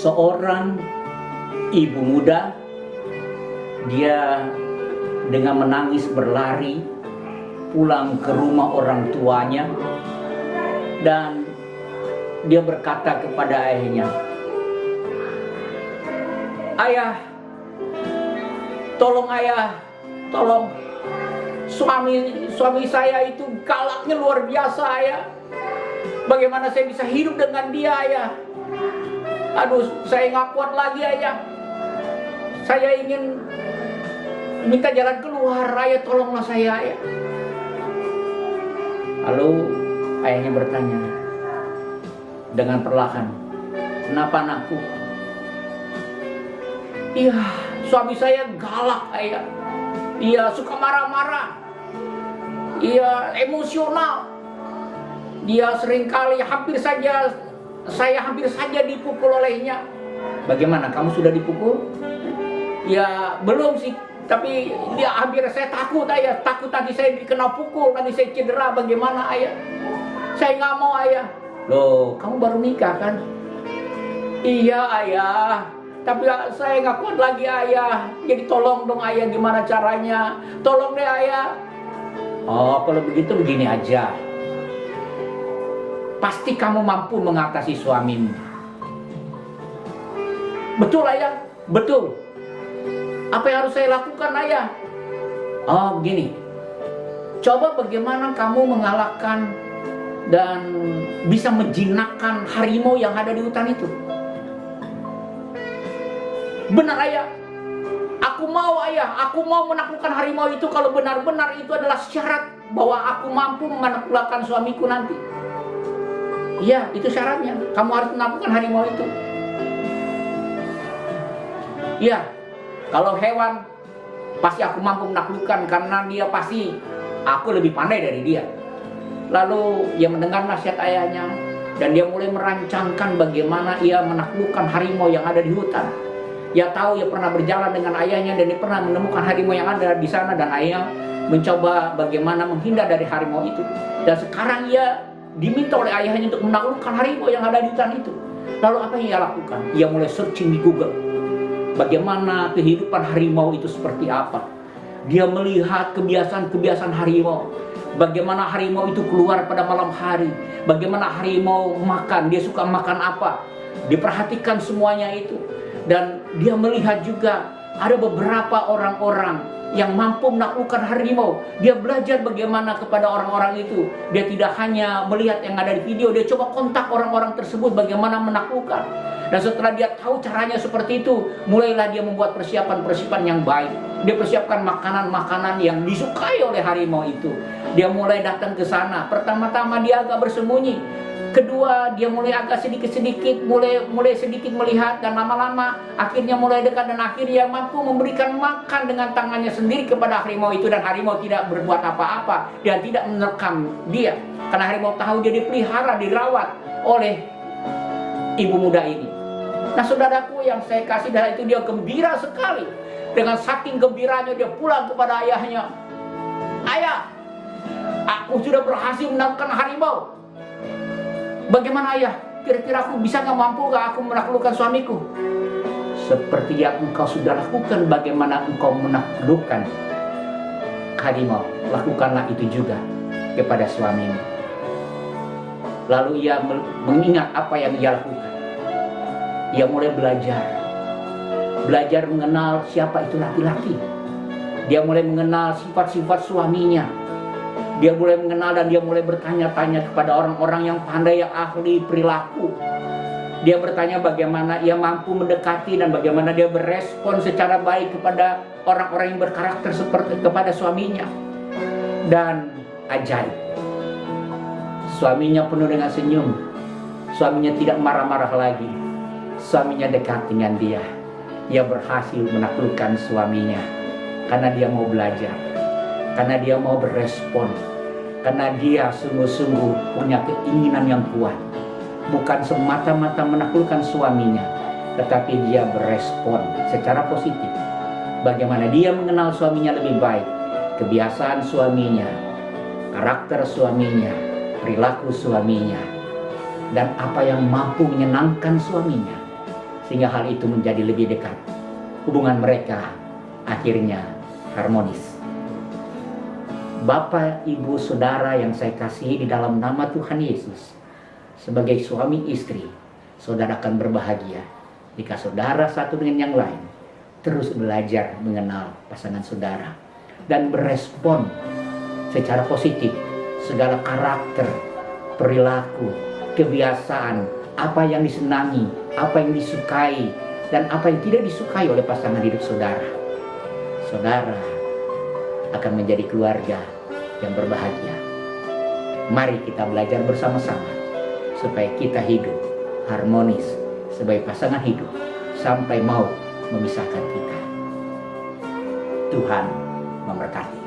seorang ibu muda, dia dengan menangis berlari pulang ke rumah orang tuanya, dan dia berkata kepada ayahnya, "Ayah, tolong ayah, tolong, suami saya itu galaknya luar biasa ayah. Bagaimana saya bisa hidup dengan dia ayah? Aduh, saya nggak kuat lagi ayah. Saya ingin minta jalan keluar ayah, tolonglah saya ayah." Lalu ayahnya bertanya dengan perlahan, "Kenapa anakku?" "Iya, suami saya galak ayah. Dia suka marah-marah. Dia emosional. Dia seringkali saya hampir saja dipukul olehnya." "Bagaimana, kamu sudah dipukul?" "Ya belum sih, tapi dia hampir, saya takut ayah. Takut nanti saya dikena pukul, nanti saya cedera. Bagaimana ayah? Saya nggak mau ayah." "Loh, kamu baru nikah kan?" "Iya ayah, tapi saya nggak kuat lagi ayah. Jadi tolong dong ayah, gimana caranya? Tolong deh ayah." "Oh, kalau begitu begini aja. Pasti kamu mampu mengatasi suamimu." "Betul ayah, betul. Apa yang harus saya lakukan ayah?" "Oh begini, coba bagaimana kamu mengalahkan dan bisa menjinakkan harimau yang ada di hutan itu." "Benar ayah, aku mau ayah, aku mau menaklukkan harimau itu kalau benar-benar itu adalah syarat bahwa aku mampu menaklukkan suamiku nanti." "Iya, itu syaratnya, kamu harus menaklukkan harimau itu." "Iya, kalau hewan pasti aku mampu menaklukkan karena dia pasti aku lebih pandai dari dia." Lalu ia mendengar nasihat ayahnya dan dia mulai merancangkan bagaimana ia menaklukkan harimau yang ada di hutan. Ia tahu, ia pernah berjalan dengan ayahnya dan dia pernah menemukan harimau yang ada di sana, dan ayahnya mencoba bagaimana menghindar dari harimau itu. Dan sekarang ia diminta oleh ayahnya untuk menaklukkan harimau yang ada di hutan itu. Lalu apa yang ia lakukan? Ia mulai searching di Google. Bagaimana kehidupan harimau itu seperti apa? Dia melihat kebiasaan-kebiasaan harimau. Bagaimana harimau itu keluar pada malam hari. Bagaimana harimau makan, dia suka makan apa. Diperhatikan semuanya itu. Dan dia melihat juga ada beberapa orang-orang yang mampu menaklukkan harimau. Dia belajar bagaimana kepada orang-orang itu. Dia tidak hanya melihat yang ada di video, dia coba kontak orang-orang tersebut bagaimana menaklukkan. Dan setelah dia tahu caranya seperti itu, mulailah dia membuat persiapan-persiapan yang baik. Dia persiapkan makanan-makanan yang disukai oleh harimau itu. Dia mulai datang ke sana. Pertama-tama dia agak bersembunyi. Kedua, dia mulai agak sedikit-sedikit, mulai sedikit melihat, dan lama-lama akhirnya mulai dekat, dan akhirnya mampu memberikan makan dengan tangannya sendiri kepada harimau itu, dan harimau tidak berbuat apa-apa dan tidak menerkam dia. Karena harimau tahu dia dipelihara, dirawat oleh ibu muda ini. Nah saudaraku yang saya kasih, dari itu dia gembira sekali. Dengan saking gembiranya dia pulang kepada ayahnya. "Ayah, aku sudah berhasil menaklukkan harimau. Bagaimana ayah? Kira-kira aku bisa mampu aku menaklukkan suamiku?" "Seperti yang engkau sudah lakukan, bagaimana engkau menaklukkan harimau, lakukanlah itu juga kepada suamimu." Lalu ia mengingat apa yang ia lakukan. Ia mulai belajar mengenal siapa itu laki-laki. Dia mulai mengenal sifat-sifat suaminya. Dia mulai mengenal dan dia mulai bertanya-tanya kepada orang-orang yang pandai, yang ahli perilaku. Dia bertanya bagaimana ia mampu mendekati dan bagaimana dia berespon secara baik kepada orang-orang yang berkarakter seperti kepada suaminya. Dan ajaib, suaminya penuh dengan senyum. Suaminya tidak marah-marah lagi. Suaminya dekat dengan dia. Ia berhasil menaklukkan suaminya karena dia mau belajar, karena dia mau berespon, karena dia sungguh-sungguh punya keinginan yang kuat. Bukan semata-mata menaklukkan suaminya, tetapi dia berespon secara positif. Bagaimana dia mengenal suaminya lebih baik, kebiasaan suaminya, karakter suaminya, perilaku suaminya, dan apa yang mampu menyenangkan suaminya. sehingga hal itu menjadi lebih dekat. Hubungan mereka akhirnya harmonis. Bapak, Ibu, Saudara yang saya kasihi di dalam nama Tuhan Yesus, sebagai suami istri, saudara akan berbahagia jika saudara satu dengan yang lain terus belajar mengenal pasangan saudara dan berespon secara positif segala karakter, perilaku, kebiasaan, apa yang disenangi, apa yang disukai, dan apa yang tidak disukai oleh pasangan hidup saudara. Saudara akan menjadi keluarga yang berbahagia. Mari kita belajar bersama-sama supaya kita hidup harmonis sebagai pasangan hidup sampai maut memisahkan kita. Tuhan memberkati.